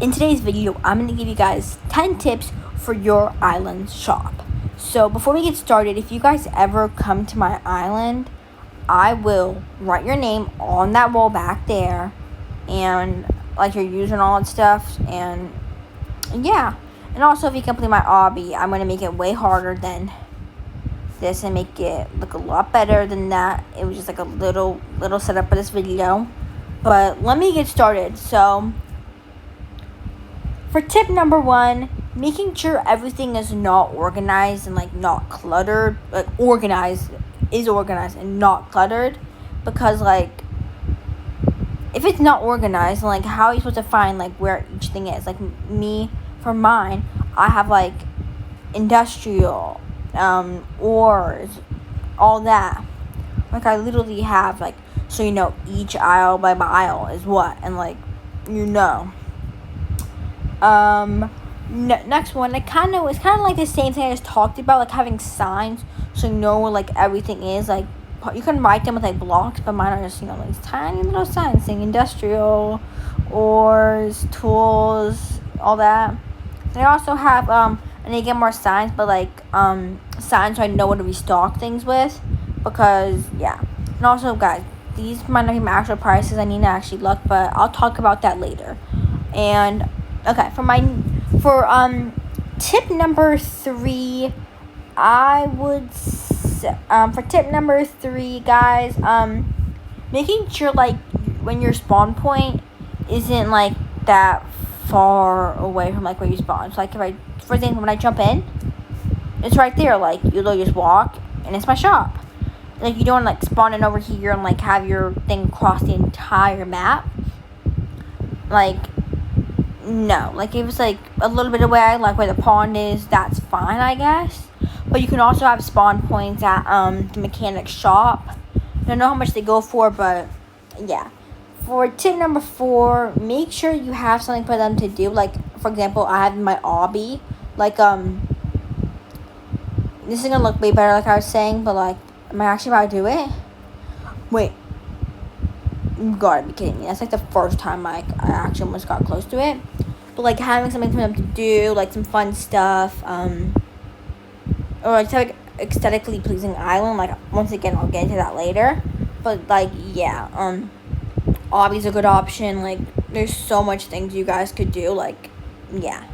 In today's video, I'm going to give you guys 10 tips for your island shop. So before we get started, if you guys ever come to my island, I will write your name on that wall back there and like your user and all that stuff. And yeah, and also if you complete my obby, I'm going to make it way harder than this and make it look a lot better than that. It was just like a little setup for this video. But let me get started. So for tip number 1, making sure everything is not organized and like not cluttered. Like organized and not cluttered, because like if it's not organized, like how are you supposed to find like where each thing is? Like me, for mine, I have like industrial, ores, all that. Like I literally have like, so you know each aisle by aisle is what, and like you know. Next one, it's kind of like the same thing I just talked about, like having signs so you know where like everything is. Like you can write them with like blocks, but mine are just, you know, like these tiny little signs saying industrial, ores, tools, all that. They also have and they get more signs, but like signs so I know what to restock things with, because yeah. And also guys, these might not be my actual prices, I need to actually look, but I'll talk about that later. And okay, for tip number 3, I would for tip number 3, guys, making sure like when your spawn point isn't like that far away from like where you spawn. So like if I, for example, when I jump in, it's right there. Like you'll just walk and it's my shop. Like you don't like spawn in over here and like have your thing across the entire map. Like no, like if it's like a little bit away, like where the pond is, that's fine, I guess. But you can also have spawn points at the mechanic shop. I don't know how much they go for, but yeah. For tip number 4, make sure you have something for them to do. Like for example, I have my obby. Like this is gonna look way better, like I was saying, but like, am I actually about to do it? Wait. You gotta be kidding me. That's like the first time like I actually almost got close to it. But like having something for them to do, like some fun stuff, or like have like aesthetically pleasing island. Like once again, I'll get into that later. But like yeah, obby's a good option. Like there's so much things you guys could do. Like yeah.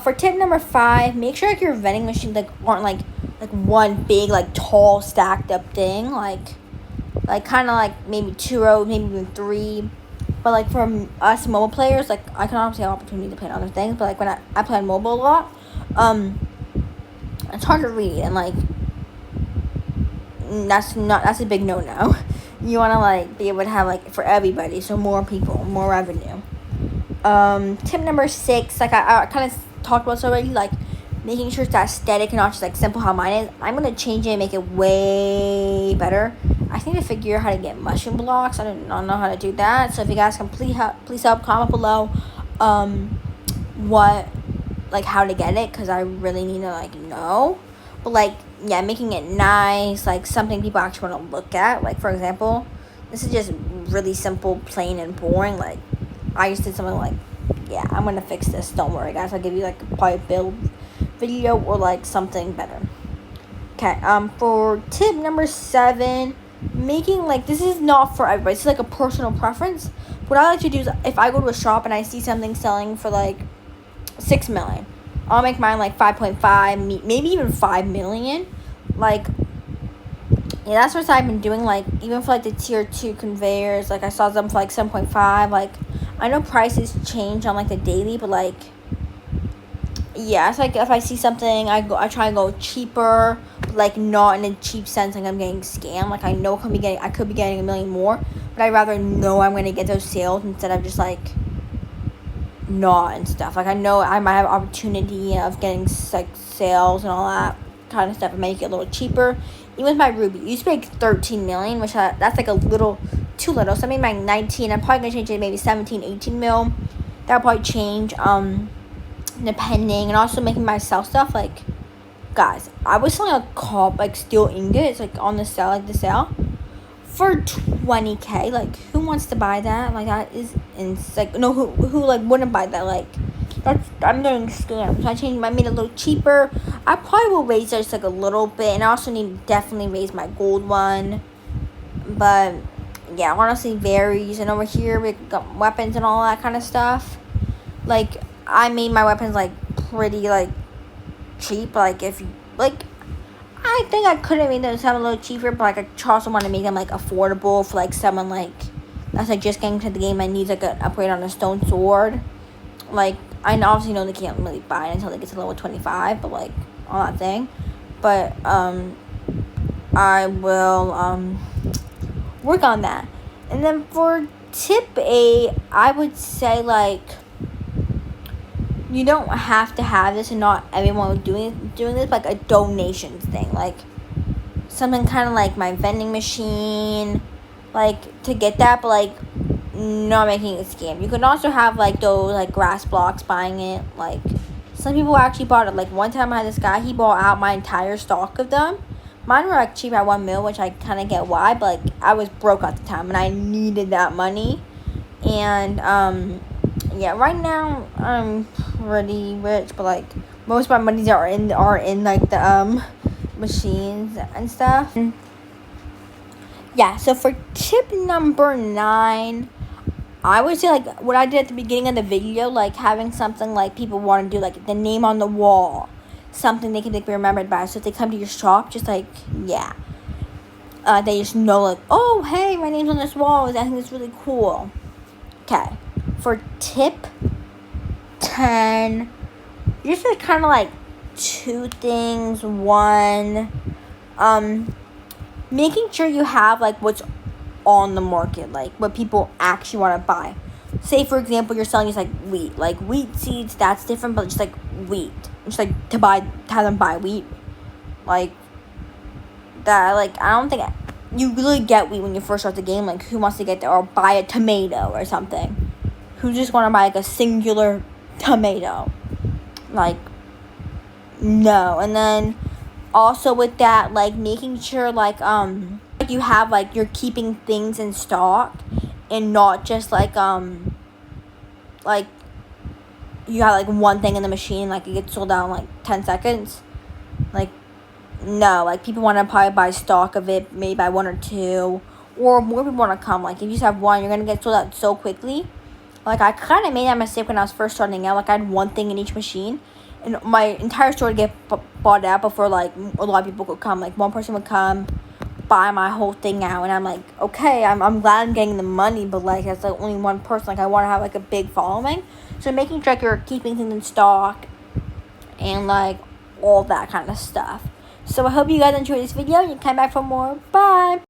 For tip number 5, make sure like your vending machines like aren't like one big like tall stacked up thing. Like kind of like maybe 2 rows, maybe even 3. But like for us mobile players, like I can obviously have opportunity to play on other things, but like when I play on mobile a lot, it's hard to read, and like that's a big no. You want to like be able to have like for everybody, so more people, more revenue. Tip number 6, like I kind of talked about this already, like making sure it's aesthetic and not just like simple how mine is. I'm gonna change it and make it way better. I need to figure out how to get mushroom blocks. I don't know how to do that. So if you guys can please help comment below what, like how to get it, because I really need to like know. But like yeah, making it nice, like something people actually want to look at. Like for example, this is just really simple, plain and boring. Like I just did something like, yeah, I'm gonna fix this, don't worry guys, I'll give you like probably a build video or like something better. Okay, for tip number 7, making like, this is not for everybody, it's like a personal preference. What I like to do is if I go to a shop and I see something selling for like 6 million, I'll make mine like 5.5, maybe even 5 million. Like yeah, that's what I've been doing. Like even for like the tier 2 conveyors, like I saw them for like 7.5. Like I know prices change on like the daily, but like yeah, it's like if I see something, I try and go cheaper, but like not in a cheap sense like I'm getting scammed. Like I know I could be getting a million more, but I'd rather know I'm gonna get those sales instead of just like not and stuff. Like I know I might have opportunity of getting like sales and all that kind of stuff and make it a little cheaper. Even with my ruby, it used to be like 13 million, which that's like a little too little. So I made my 19. I'm probably gonna change it to maybe 17, 18 mil. That'll probably change depending. And also making my sell stuff. Like guys, I was selling a like steel ingots like on the sale, like the sale, for 20K, like, who wants to buy that? Like, that is like, no, who like wouldn't buy that? Like, I'm doing scams. So I made it a little cheaper. I probably will raise it just like a little bit, and I also need to definitely raise my gold one. But yeah, honestly varies. And over here we got weapons and all that kind of stuff. Like, I made my weapons like pretty like cheap. Like, if you like, I think I could have made them sound a little cheaper, but like I also want to make them like affordable for like someone like that's like just getting to the game and needs like an upgrade on a stone sword. Like, I obviously know they can't really buy it until they get to level 25, but like all that thing. But I will work on that. And then for tip 8, I would say like, you don't have to have this, and not everyone doing this, like a donations thing, like something kind of like my vending machine, like to get that, but like not making it a scam. You can also have like those like grass blocks buying it. Like, some people actually bought it. Like, one time I had this guy, he bought out my entire stock of them. Mine were like cheap at 1 mil, which I kind of get why, but like I was broke at the time and I needed that money. And yeah, right now I'm pretty rich, but like most of my monies are in like the machines and stuff. Yeah, so for tip number 9, I would say like what I did at the beginning of the video, like having something like people want to do, like the name on the wall, something they can be remembered by. So if they come to your shop, just like, yeah, they just know like, oh hey, my name's on this wall. I think it's really cool. Okay, for tip 10, just kind of like 2 things. One, making sure you have like what's on the market, like what people actually want to buy. Say for example, you're selling just like wheat, like wheat seeds. That's different, but just like wheat, just like have them buy wheat, like that. Like, I don't think you really get wheat when you first start the game. Like, who wants to get there or buy a tomato or something? Who just want to buy like a singular tomato? Like, no. And then also with that, like making sure like you have like you're keeping things in stock, and not just like you have like one thing in the machine, like it gets sold out in like 10 seconds. Like, no, like people want to probably buy stock of it, maybe buy 1 or 2, or more people want to come. Like, if you just have one, you're gonna get sold out so quickly. Like, I kind of made that mistake when I was first starting out. Like, I had one thing in each machine, and my entire store would get bought out before like a lot of people could come. Like, one person would come, buy my whole thing out, and I'm like, okay, I'm glad I'm getting the money, but like that's like only one person. Like, I want to have like a big following, so making sure like you're keeping things in stock and like all that kind of stuff. So I hope you guys enjoyed this video and you come back for more. Bye.